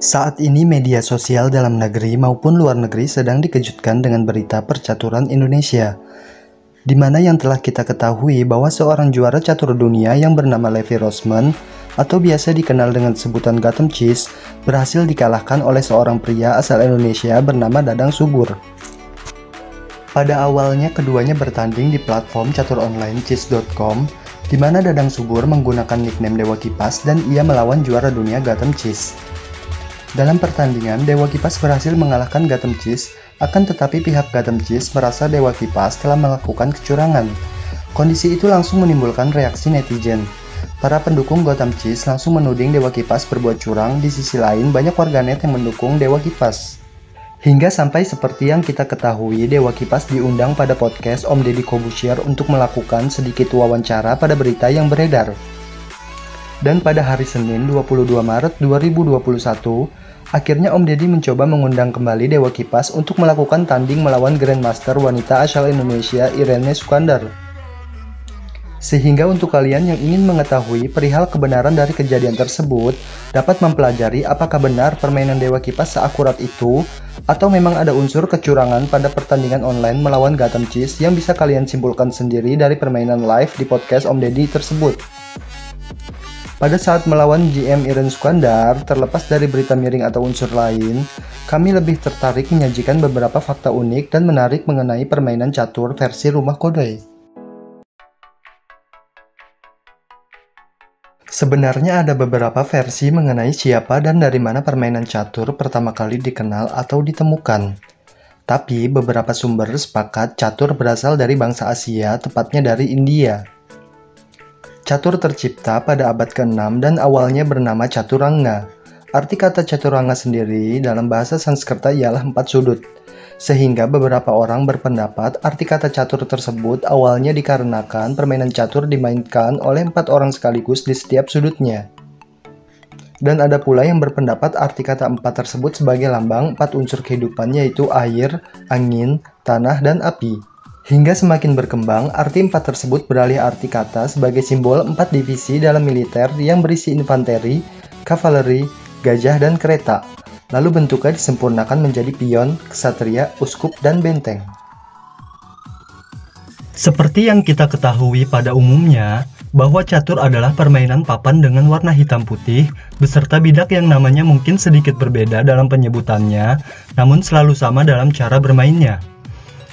Saat ini media sosial dalam negeri maupun luar negeri sedang dikejutkan dengan berita percaturan Indonesia, di mana yang telah kita ketahui bahwa seorang juara catur dunia yang bernama Levi Rosman atau biasa dikenal dengan sebutan Gotham Chess berhasil dikalahkan oleh seorang pria asal Indonesia bernama Dadang Subur. Pada awalnya keduanya bertanding di platform catur online chess.com, di mana Dadang Subur menggunakan nickname Dewa Kipas dan ia melawan juara dunia Gotham Chess. Dalam pertandingan, Dewa Kipas berhasil mengalahkan Gotham Chess, akan tetapi pihak Gotham Chess merasa Dewa Kipas telah melakukan kecurangan. Kondisi itu langsung menimbulkan reaksi netizen. Para pendukung Gotham Chess langsung menuding Dewa Kipas berbuat curang, di sisi lain banyak warganet yang mendukung Dewa Kipas. Hingga sampai seperti yang kita ketahui, Dewa Kipas diundang pada podcast Om Deddy Corbuzier untuk melakukan sedikit wawancara pada berita yang beredar. Dan pada hari Senin 22 Maret 2021, akhirnya Om Deddy mencoba mengundang kembali Dewa Kipas untuk melakukan tanding melawan Grandmaster wanita asal Indonesia Irene Sukandar. Sehingga untuk kalian yang ingin mengetahui perihal kebenaran dari kejadian tersebut, dapat mempelajari apakah benar permainan Dewa Kipas seakurat itu, atau memang ada unsur kecurangan pada pertandingan online melawan Gotham Chess yang bisa kalian simpulkan sendiri dari permainan live di podcast Om Deddy tersebut. Pada saat melawan GM Irene Sukandar, terlepas dari berita miring atau unsur lain, kami lebih tertarik menyajikan beberapa fakta unik dan menarik mengenai permainan catur versi Rumah Kodai. Sebenarnya ada beberapa versi mengenai siapa dan dari mana permainan catur pertama kali dikenal atau ditemukan. Tapi beberapa sumber sepakat catur berasal dari bangsa Asia, tepatnya dari India. Catur tercipta pada abad ke-6 dan awalnya bernama Caturanga. Arti kata Caturanga sendiri dalam bahasa Sanskerta ialah 4 sudut. Sehingga beberapa orang berpendapat arti kata catur tersebut awalnya dikarenakan permainan catur dimainkan oleh 4 orang sekaligus di setiap sudutnya. Dan ada pula yang berpendapat arti kata 4 tersebut sebagai lambang 4 unsur kehidupan, yaitu air, angin, tanah, dan api. Hingga semakin berkembang, arti 4 tersebut beralih arti kata sebagai simbol 4 divisi dalam militer yang berisi infanteri, kavaleri, gajah, dan kereta. Lalu bentuknya disempurnakan menjadi pion, ksatria, uskup, dan benteng. Seperti yang kita ketahui pada umumnya, bahwa catur adalah permainan papan dengan warna hitam putih, beserta bidak yang namanya mungkin sedikit berbeda dalam penyebutannya, namun selalu sama dalam cara bermainnya.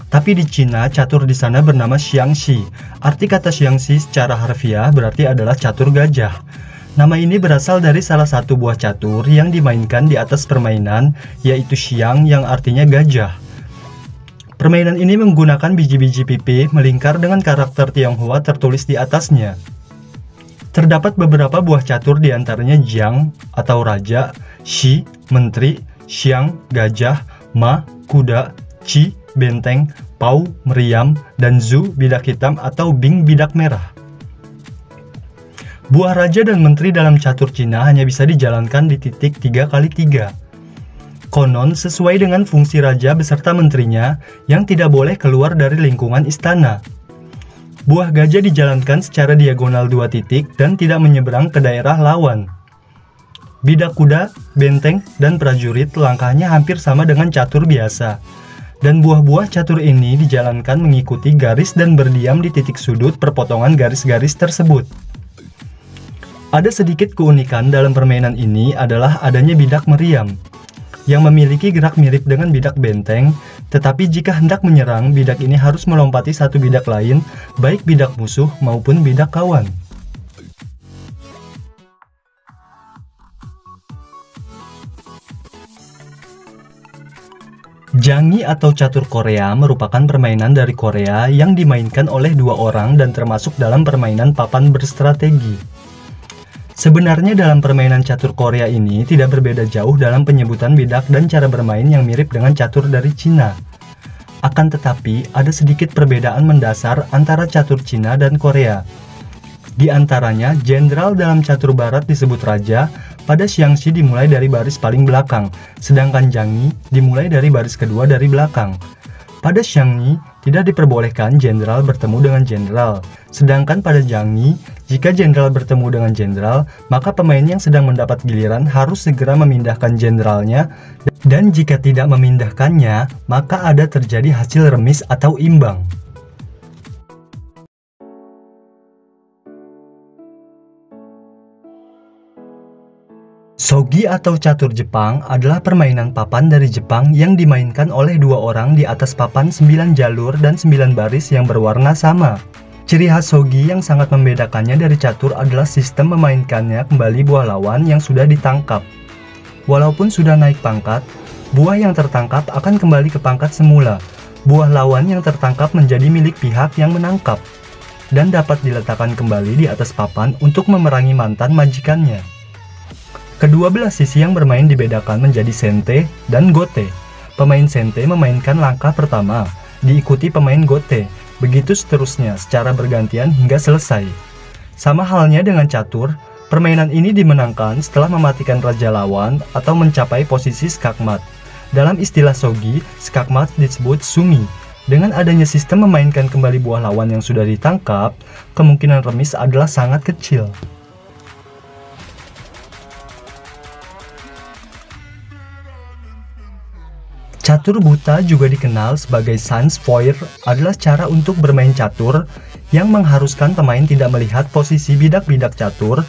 Tapi di Cina, catur di sana bernama Xiangxi. Arti kata Xiangxi secara harfiah berarti adalah catur gajah. Nama ini berasal dari salah satu buah catur yang dimainkan di atas permainan, yaitu Xiang yang artinya gajah. Permainan ini menggunakan biji-biji pipi melingkar dengan karakter Tionghoa tertulis di atasnya. Terdapat beberapa buah catur diantaranya Jiang atau raja, Shi, menteri, Xiang, gajah, Ma, kuda, Qi, benteng, Pau, meriam, dan Zhu, bidak hitam atau Bing, bidak merah. Buah raja dan menteri dalam catur Cina hanya bisa dijalankan di titik 3x3. Konon sesuai dengan fungsi raja beserta menterinya yang tidak boleh keluar dari lingkungan istana. Buah gajah dijalankan secara diagonal 2 titik dan tidak menyeberang ke daerah lawan. Bidak kuda, benteng, dan prajurit langkahnya hampir sama dengan catur biasa. Dan buah-buah catur ini dijalankan mengikuti garis dan berdiam di titik sudut perpotongan garis-garis tersebut. Ada sedikit keunikan dalam permainan ini adalah adanya bidak meriam, yang memiliki gerak mirip dengan bidak benteng, tetapi jika hendak menyerang, bidak ini harus melompati satu bidak lain, baik bidak musuh maupun bidak kawan. Jangi atau catur Korea merupakan permainan dari Korea yang dimainkan oleh 2 orang dan termasuk dalam permainan papan berstrategi. Sebenarnya dalam permainan catur Korea ini tidak berbeda jauh dalam penyebutan bidak dan cara bermain yang mirip dengan catur dari Cina. Akan tetapi, ada sedikit perbedaan mendasar antara catur Cina dan Korea. Di antaranya, jenderal dalam catur barat disebut raja, pada Xiangxi dimulai dari baris paling belakang, sedangkan Jangi dimulai dari baris kedua dari belakang. Pada Xiangni, tidak diperbolehkan jenderal bertemu dengan jenderal. Sedangkan pada Jiangni, jika jenderal bertemu dengan jenderal, maka pemain yang sedang mendapat giliran harus segera memindahkan jenderalnya, dan jika tidak memindahkannya, maka ada terjadi hasil remis atau imbang. Shogi atau catur Jepang adalah permainan papan dari Jepang yang dimainkan oleh dua orang di atas papan 9 jalur dan 9 baris yang berwarna sama. Ciri khas shogi yang sangat membedakannya dari catur adalah sistem memainkannya kembali buah lawan yang sudah ditangkap. Walaupun sudah naik pangkat, buah yang tertangkap akan kembali ke pangkat semula. Buah lawan yang tertangkap menjadi milik pihak yang menangkap, dan dapat diletakkan kembali di atas papan untuk memerangi mantan majikannya. Kedua belah sisi yang bermain dibedakan menjadi sente dan gote. Pemain sente memainkan langkah pertama, diikuti pemain gote, begitu seterusnya secara bergantian hingga selesai. Sama halnya dengan catur, permainan ini dimenangkan setelah mematikan raja lawan atau mencapai posisi skakmat. Dalam istilah shogi, skakmat disebut sumi. Dengan adanya sistem memainkan kembali buah lawan yang sudah ditangkap, kemungkinan remis adalah sangat kecil. Catur buta juga dikenal sebagai sans foire adalah cara untuk bermain catur yang mengharuskan pemain tidak melihat posisi bidak-bidak catur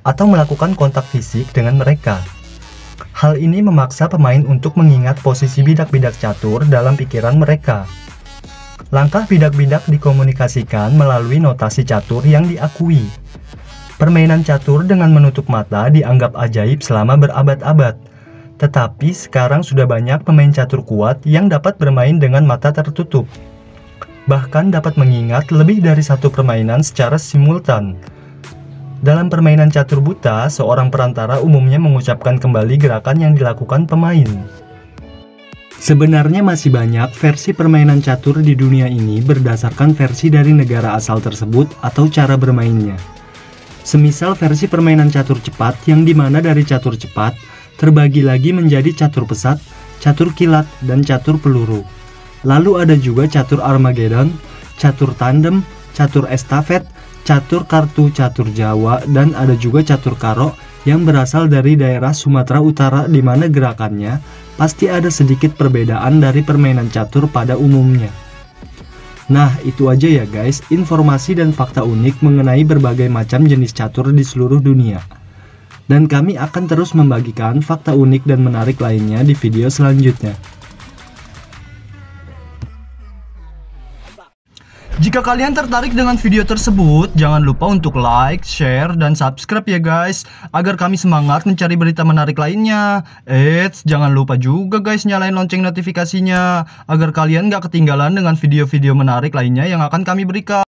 atau melakukan kontak fisik dengan mereka. Hal ini memaksa pemain untuk mengingat posisi bidak-bidak catur dalam pikiran mereka. Langkah bidak-bidak dikomunikasikan melalui notasi catur yang diakui. Permainan catur dengan menutup mata dianggap ajaib selama berabad-abad. Tetapi sekarang sudah banyak pemain catur kuat yang dapat bermain dengan mata tertutup. Bahkan dapat mengingat lebih dari satu permainan secara simultan. Dalam permainan catur buta, seorang perantara umumnya mengucapkan kembali gerakan yang dilakukan pemain. Sebenarnya masih banyak versi permainan catur di dunia ini berdasarkan versi dari negara asal tersebut atau cara bermainnya. Semisal versi permainan catur cepat yang dimana dari catur cepat terbagi lagi menjadi catur pesat, catur kilat, dan catur peluru. Lalu ada juga catur Armageddon, catur tandem, catur estafet, catur kartu catur Jawa, dan ada juga catur karo yang berasal dari daerah Sumatera Utara di mana gerakannya pasti ada sedikit perbedaan dari permainan catur pada umumnya. Nah, itu aja ya guys, informasi dan fakta unik mengenai berbagai macam jenis catur di seluruh dunia. Dan kami akan terus membagikan fakta unik dan menarik lainnya di video selanjutnya. Jika kalian tertarik dengan video tersebut, jangan lupa untuk like, share, dan subscribe ya guys, agar kami semangat mencari berita menarik lainnya. Jangan lupa juga guys nyalain lonceng notifikasinya, agar kalian gak ketinggalan dengan video-video menarik lainnya yang akan kami berikan.